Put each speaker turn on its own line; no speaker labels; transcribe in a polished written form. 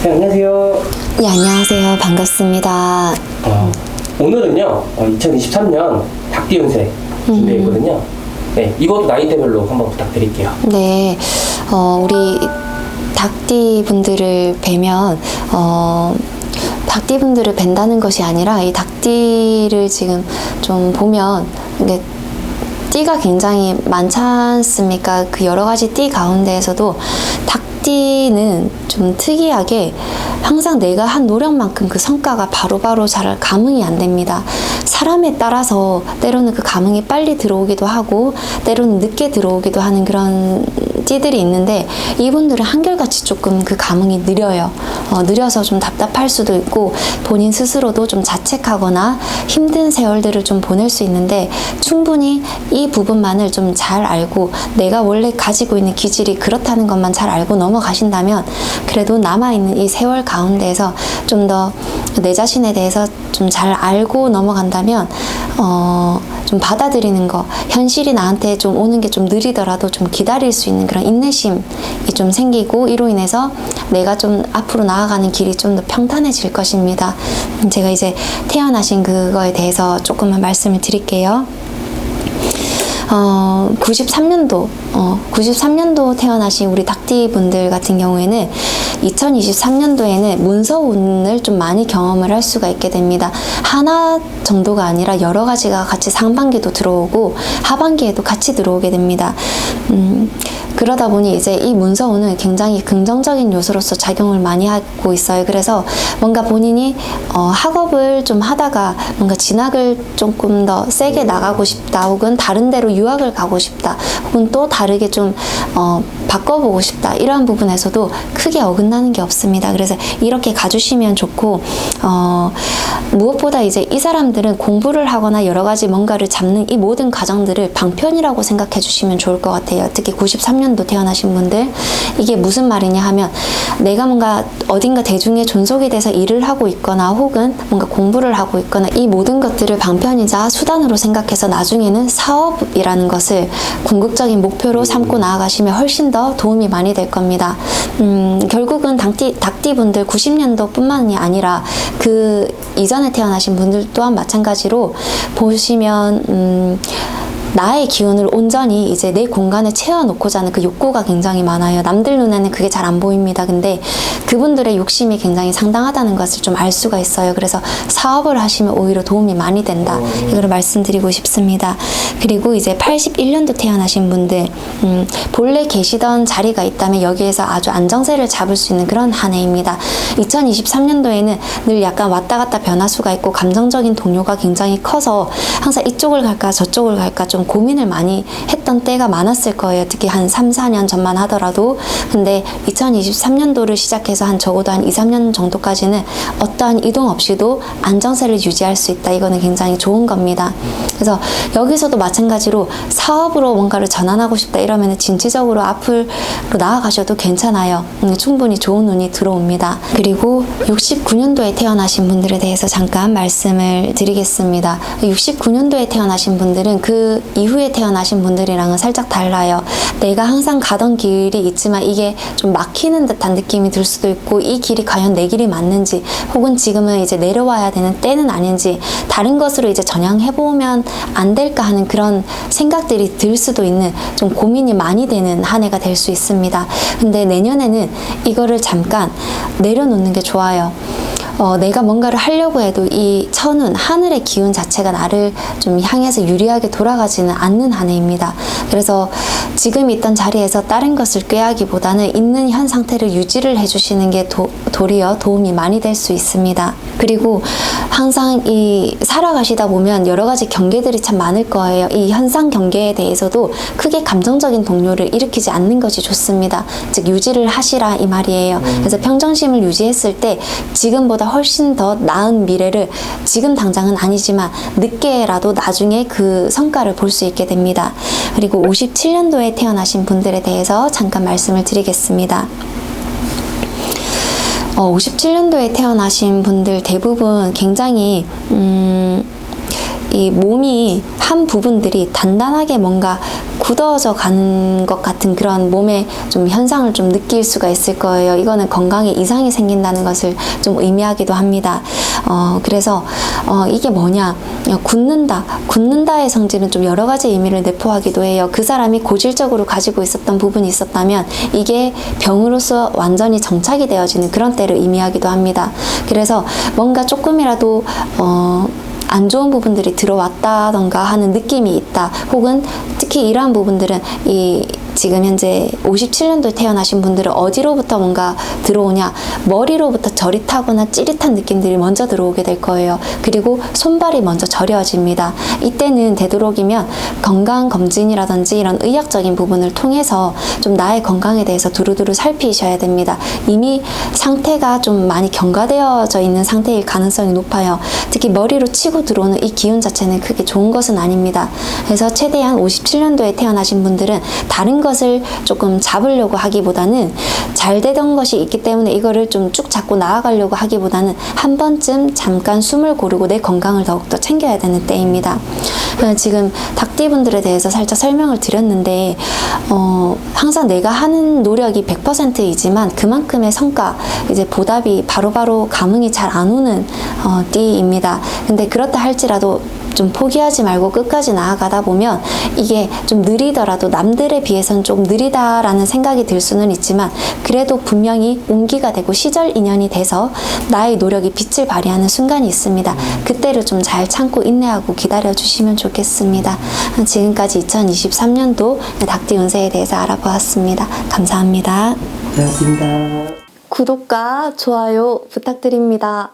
네, 안녕하세요.
네, 안녕하세요. 반갑습니다.
오늘은요, 2023년 닭띠 운세 준비했거든요. 네, 이것도 나이대별로 한번 부탁드릴게요.
네, 우리 닭띠 분들을 뵈면, 닭띠 분들을 뵌다는 것이 아니라 이 닭띠를 지금 좀 보면, 이게 띠가 굉장히 많지 않습니까? 그 여러 가지 띠 가운데에서도 닭띠는 좀 특이하게 항상 내가 한 노력만큼 그 성과가 바로바로 잘 감흥이 안 됩니다. 사람에 따라서 때로는 그 감흥이 빨리 들어오기도 하고 때로는 늦게 들어오기도 하는 그런 띠들이 있는데 이분들은 한결같이 조금 그 감흥이 느려요. 느려서 좀 답답할 수도 있고 본인 스스로도 좀 자책하거나 힘든 세월들을 좀 보낼 수 있는데 충분히 이 부분만을 좀 잘 알고 내가 원래 가지고 있는 기질이 그렇다는 것만 잘 알고 넘어가신다면 그래도 남아있는 이 세월 가운데에서 좀 더 내 자신에 대해서 좀 잘 알고 넘어간다면 좀 받아들이는 거, 현실이 나한테 좀 오는 게 좀 느리더라도 좀 기다릴 수 있는 그런 인내심이 좀 생기고 이로 인해서 내가 좀 앞으로 나아가는 길이 좀 더 평탄해질 것입니다. 제가 이제 태어나신 그거에 대해서 조금만 말씀을 드릴게요. 93년도 태어나신 우리 닭띠 분들 같은 경우에는 2023년도에는 문서운을 좀 많이 경험을 할 수가 있게 됩니다. 하나 정도가 아니라 여러 가지가 같이 상반기도 들어오고 하반기에도 같이 들어오게 됩니다. 그러다 보니 이제 이 문서운은 굉장히 긍정적인 요소로서 작용을 많이 하고 있어요. 그래서 뭔가 본인이 학업을 좀 하다가 뭔가 진학을 조금 더 세게 나가고 싶다 혹은 다른 데로 유학을 가고 싶다 혹은 또 다르게 좀 바꿔보고 싶다 이러한 부분에서도 크게 어긋나는 게 없습니다. 그래서 이렇게 가주시면 좋고 무엇보다 이제 이 사람들은 공부를 하거나 여러 가지 뭔가를 잡는 이 모든 과정들을 방편이라고 생각해 주시면 좋을 것 같아요. 특히 93년도 태어나신 분들 이게 무슨 말이냐 하면 내가 뭔가 어딘가 대중에 존속이 돼서 일을 하고 있거나 혹은 뭔가 공부를 하고 있거나 이 모든 것들을 방편이자 수단으로 생각해서 나중에는 사업이라는 것을 궁극적인 목표로 삼고 나아가시면 훨씬 더 도움이 많이 될 겁니다. 결국은 닭띠 분들 90년도 뿐만이 아니라 그 이전에 태어나신 분들 또한 마찬가지로 보시면 나의 기운을 온전히 이제 내 공간에 채워놓고자 하는 그 욕구가 굉장히 많아요. 남들 눈에는 그게 잘 안 보입니다. 근데 그분들의 욕심이 굉장히 상당하다는 것을 좀 알 수가 있어요. 그래서 사업을 하시면 오히려 도움이 많이 된다. 이걸 말씀드리고 싶습니다. 그리고 이제 81년도 태어나신 분들 본래 계시던 자리가 있다면 여기에서 아주 안정세를 잡을 수 있는 그런 한 해입니다. 2023년도에는 늘 약간 왔다 갔다 변화수가 있고 감정적인 동요가 굉장히 커서 항상 이쪽을 갈까 저쪽을 갈까 좀 고민을 많이 했던 때가 많았을 거예요. 특히 한 3, 4년 전만 하더라도. 근데 2023년도를 시작해서 한 적어도 한 2, 3년 정도까지는 어떠한 이동 없이도 안정세를 유지할 수 있다. 이거는 굉장히 좋은 겁니다. 그래서 여기서도 마찬가지로 사업으로 뭔가를 전환하고 싶다 이러면 진취적으로 앞으로 나아가셔도 괜찮아요. 충분히 좋은 운이 들어옵니다. 그리고 69년도에 태어나신 분들에 대해서 잠깐 말씀을 드리겠습니다. 69년도에 태어나신 분들은 그 이후에 태어나신 분들이랑은 살짝 달라요. 내가 항상 가던 길이 있지만 이게 좀 막히는 듯한 느낌이 들 수도 있고 이 길이 과연 내 길이 맞는지 혹은 지금은 이제 내려와야 되는 때는 아닌지 다른 것으로 이제 전향해보면 안 될까 하는 그런 생각들이 들 수도 있는 좀 고민이 많이 되는 한 해가 될 수 있습니다. 근데 내년에는 이거를 잠깐 내려놓는 게 좋아요. 내가 뭔가를 하려고 해도 이 천운, 하늘의 기운 자체가 나를 좀 향해서 유리하게 돌아가지는 않는 한 해입니다. 그래서 지금 있던 자리에서 다른 것을 꾀하기보다는 있는 현 상태를 유지를 해주시는 게 도리어 도움이 많이 될 수 있습니다. 그리고 항상 이 살아가시다 보면 여러 가지 경계들이 참 많을 거예요. 이 현상 경계에 대해서도 크게 감정적인 동요를 일으키지 않는 것이 좋습니다. 즉 유지를 하시라 이 말이에요. 그래서 평정심을 유지했을 때 지금보다 훨씬 더 나은 미래를 지금 당장은 아니지만 늦게라도 나중에 그 성과를 볼 수 있게 됩니다. 그리고 57년도에 태어나신 분들에 대해서 잠깐 말씀을 드리겠습니다. 57년도에 태어나신 분들 대부분 굉장히 이 몸이 한 부분들이 단단하게 뭔가 굳어져 가는 것 같은 그런 몸의 좀 현상을 좀 느낄 수가 있을 거예요. 이거는 건강에 이상이 생긴다는 것을 좀 의미하기도 합니다. 그래서 이게 뭐냐? 굳는다. 굳는다의 성질은 좀 여러 가지 의미를 내포하기도 해요. 그 사람이 고질적으로 가지고 있었던 부분이 있었다면 이게 병으로서 완전히 정착이 되어지는 그런 때를 의미하기도 합니다. 그래서 뭔가 조금이라도 안 좋은 부분들이 들어왔다던가 하는 느낌이 있다. 혹은 특히 이러한 부분들은 지금 현재 57년도에 태어나신 분들은 어디로부터 뭔가 들어오냐, 머리로부터 저릿하거나 찌릿한 느낌들이 먼저 들어오게 될 거예요. 그리고 손발이 먼저 저려집니다. 이때는 되도록이면 건강검진이라든지 이런 의학적인 부분을 통해서 좀 나의 건강에 대해서 두루두루 살피셔야 됩니다. 이미 상태가 좀 많이 경과되어져 있는 상태일 가능성이 높아요. 특히 머리로 치고 들어오는 이 기운 자체는 크게 좋은 것은 아닙니다. 그래서 최대한 57년도에 태어나신 분들은 다른 것을 조금 잡으려고 하기보다는 잘 되던 것이 있기 때문에 이거를 좀 쭉 잡고 나아가려고 하기보다는 한 번쯤 잠깐 숨을 고르고 내 건강을 더욱더 챙겨야 되는 때입니다. 지금 닭띠분들에 대해서 살짝 설명을 드렸는데 항상 내가 하는 노력이 100%이지만 그만큼의 성과, 이제 보답이 바로바로 감흥이 잘 안 오는 띠입니다. 근데 그렇다 할지라도 좀 포기하지 말고 끝까지 나아가다 보면 이게 좀 느리더라도 남들에 비해서는 좀 느리다라는 생각이 들 수는 있지만 그래도 분명히 온기가 되고 시절 인연이 돼서 나의 노력이 빛을 발휘하는 순간이 있습니다. 그때를 좀 잘 참고 인내하고 기다려 주시면 좋겠습니다. 지금까지 2023년도 닭띠 운세에 대해서 알아보았습니다. 감사합니다.
고맙습니다.
구독과 좋아요 부탁드립니다.